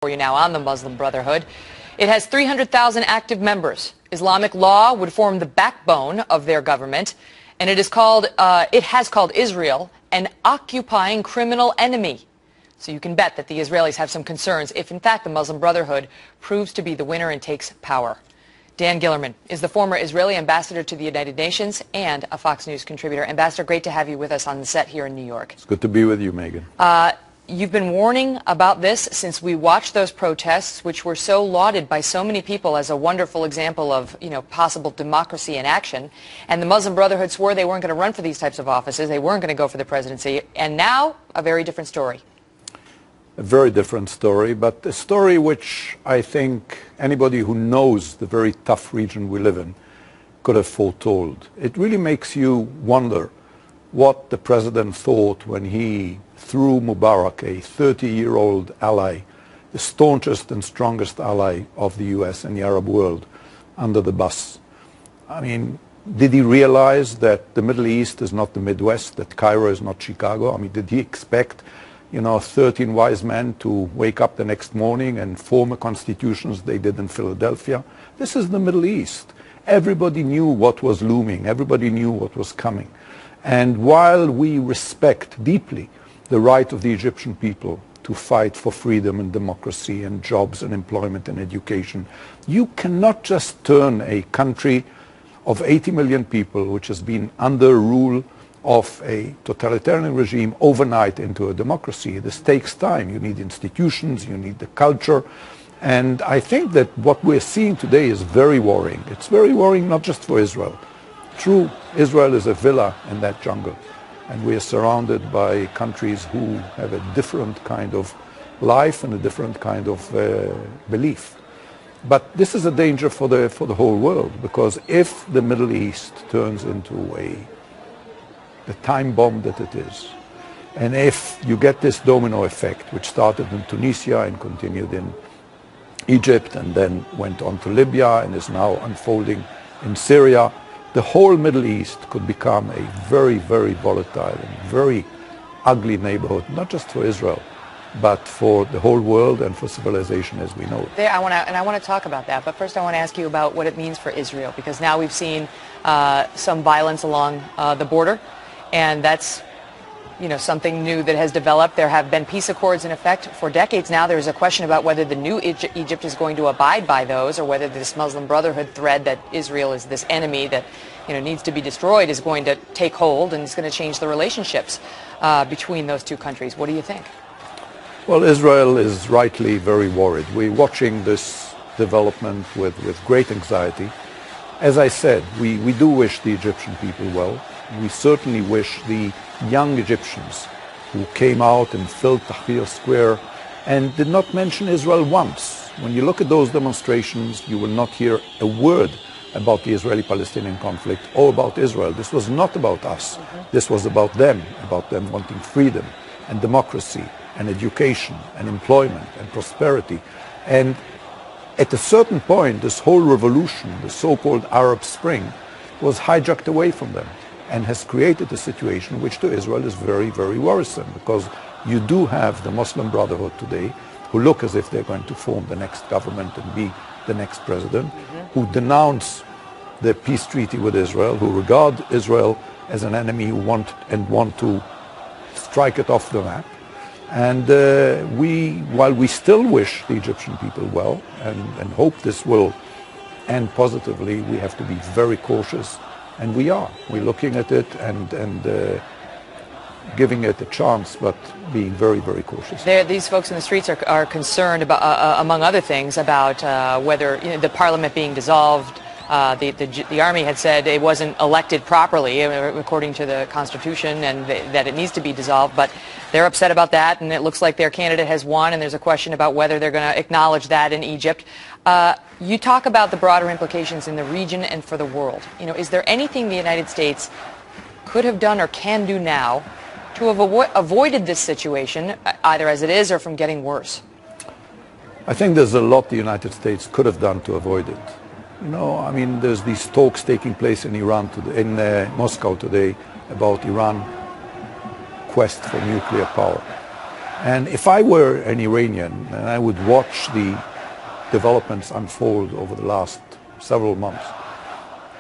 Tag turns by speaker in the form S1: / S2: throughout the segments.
S1: For you now on the Muslim Brotherhood. It has 300,000 active members. Islamic law would form the backbone of their government, and it has called Israel an occupying criminal enemy. So you can bet that the Israelis have some concerns if, in fact, the Muslim Brotherhood proves to be the winner and takes power. Dan Gillerman is the former Israeli ambassador to the United Nations and a Fox News contributor. Ambassador, great to have you with us on the set here in New York.
S2: It's good to be with you, Megan.
S1: You've been warning about this since we watched those protests, which were so lauded by so many people as a wonderful example of, possible democracy in action. And the Muslim Brotherhood swore they weren't going to run for these types of offices. They weren't going to go for the presidency. And now, a very different story.
S2: A very different story, but a story which I think anybody who knows the very tough region we live in could have foretold. It really makes you wonder what the president thought when he threw Mubarak, a 30-year-old ally, the staunchest and strongest ally of the US and the Arab world, under the bus. I mean, did he realize that the Middle East is not the Midwest, that Cairo is not Chicago? I mean, did he expect 13 wise men to wake up the next morning and form a constitution as they did in Philadelphia? This is the Middle East. Everybody knew what was looming. Everybody knew what was coming. And while we respect deeply the right of the Egyptian people to fight for freedom and democracy and jobs and employment and education, you cannot just turn a country of 80 million people, which has been under rule of a totalitarian regime, overnight into a democracy. This takes time. You need institutions, you need the culture. And I think that what we're seeing today is very worrying. It's very worrying not just for Israel. True, Israel is a villa in that jungle, and we are surrounded by countries who have a different kind of life and a different kind of belief. But this is a danger for the whole world, because if the Middle East turns into the time bomb that it is, and if you get this domino effect, which started in Tunisia and continued in Egypt and then went on to Libya and is now unfolding in Syria, the whole Middle East could become a very, very volatile and very ugly neighborhood, not just for Israel, but for the whole world and for civilization as we know it.
S1: I want to talk about that, but first I want to ask you about what it means for Israel, because now we've seen some violence along the border, and that's something new that has developed. There have been peace accords in effect for decades now. There's a question about whether the new Egypt is going to abide by those, or whether this Muslim Brotherhood thread that Israel is this enemy that needs to be destroyed is going to take hold, and it's going to change the relationships between those two countries. What do you think?
S2: Well, Israel is rightly very worried. We're watching this development with great anxiety. As I said, we do wish the Egyptian people well. We certainly wish the young Egyptians who came out and filled Tahrir Square and did not mention Israel once. When you look at those demonstrations, you will not hear a word about the Israeli-Palestinian conflict or about Israel. This was not about us. This was about them wanting freedom and democracy and education and employment and prosperity. And at a certain point, this whole revolution, the so-called Arab Spring, was hijacked away from them, and has created a situation which to Israel is very, very worrisome, because you do have the Muslim Brotherhood today who look as if they're going to form the next government and be the next president, who denounce the peace treaty with Israel, who regard Israel as an enemy who want to strike it off the map. And while we still wish the Egyptian people well and hope this will end positively, we have to be very cautious. And we are. We're looking at it and giving it a chance, but being very, very cautious.
S1: These folks in the streets are concerned about, among other things, about whether the parliament being dissolved. The army had said it wasn't elected properly according to the Constitution, and that it needs to be dissolved. But they're upset about that, and it looks like their candidate has won, and there's a question about whether they're going to acknowledge that in Egypt. You talk about the broader implications in the region and for the world. Is there anything the United States could have done or can do now to have avoided this situation, either as it is or from getting worse?
S2: I think there's a lot the United States could have done to avoid it. I mean, there's these talks taking place in Iran today, in Moscow today, about Iran quest for nuclear power. And if I were an Iranian and I would watch the developments unfold over the last several months,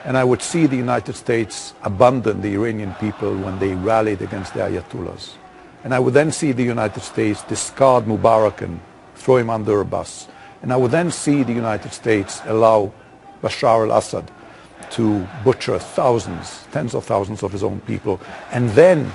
S2: and I would see the United States abandon the Iranian people when they rallied against the Ayatollahs, and I would then see the United States discard Mubarak and throw him under a bus, and I would then see the United States allow Bashar al-Assad to butcher thousands, tens of thousands of his own people, and then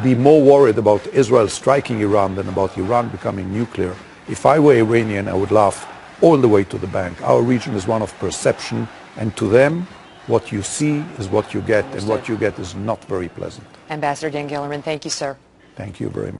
S2: be more worried about Israel striking Iran than about Iran becoming nuclear. If I were Iranian, I would laugh all the way to the bank. Our region is one of perception, and to them, what you see is what you get, and what you get is not very pleasant.
S1: Ambassador Dan Gellerman, thank you, sir.
S2: Thank you very much.